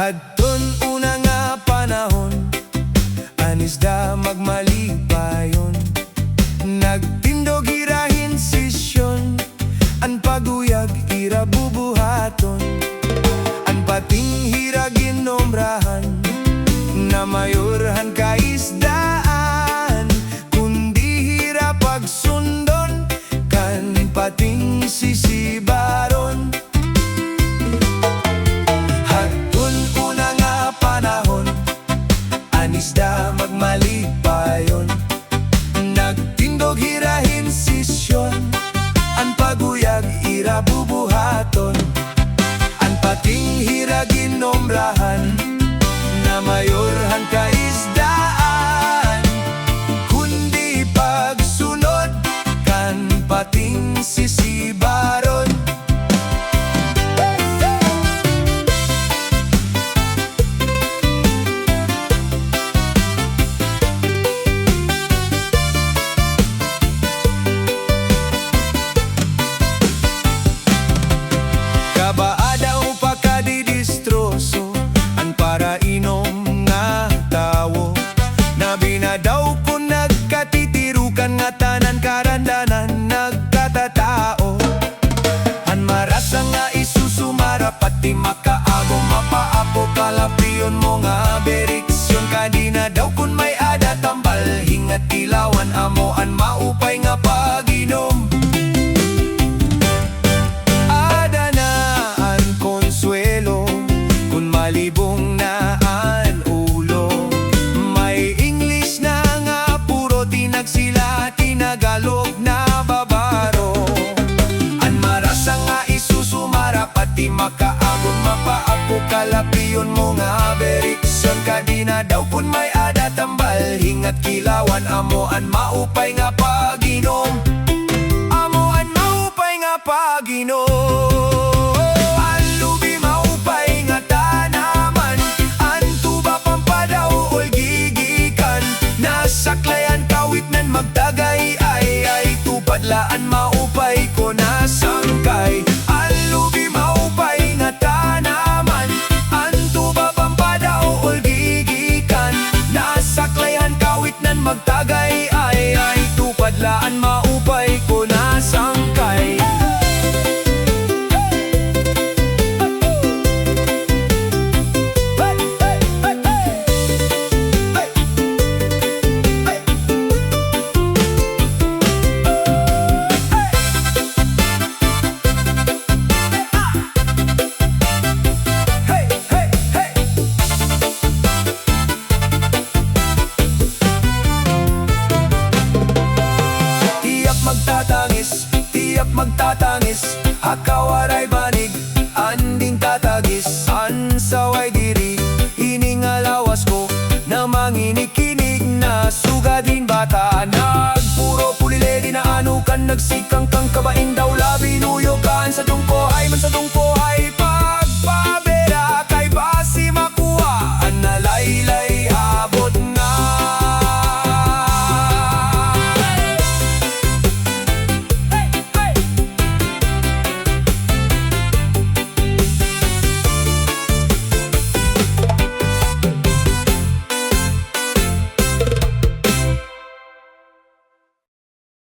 Hadton una nga panahon, anisda magmalipayon. Nagtindog irahin sisyon, an paguyag ira bubuhaton. An pating hira ginombrahan, na mayorhan kaisdaan. Kundi hira pagsundon, kan pating sisibaron. Anisda magmalipayon, nagtindog hirahin sisyon, an paguyag ira bubuhaton. An pating hira ginombrahan, na mayorhan kaisdaan. Kundi pagsunod, kan pating sisibaron. Kabaadaw pa kadidistroso, an para inom nga tawo. Na binadaw ko nagkatitirukan, nga tanan karandanan nagkatatao. An marasa nga isusumara, pati makaago mapaapo. Kalapiyon mo nga beriksyon, kadina daw kun may ada tambal. Hingat ilawan amo an maupay nga paginom. Malibong na an ulo, may English na nga puro, tinag sila tinagalog na babaro. An marasa nga isusumara, pati makaagon mapaapo. Kalapiyon mo nga beriksyon, kadina daw kun may ada tambal. Hingat kilawan amo an maupay nga paginom. Amo an maupay nga paginom. Saklayan kawit nan magtagay, ay tupadlaan maupay ko na sangkay. Alubi maupay nga tanaman, antuba pampadaw ol gigikan. Nasaklayan kawit nan magtagay, ay tupadlaan maupay ko na sangkay. Magtatangis, hakawaray banig, anding tatagis. An saway diri, iningalawas ko, na manginikinig na sugadin bata. Nagpuro puliledi na anukan, nagsikang kang kabain daw labi.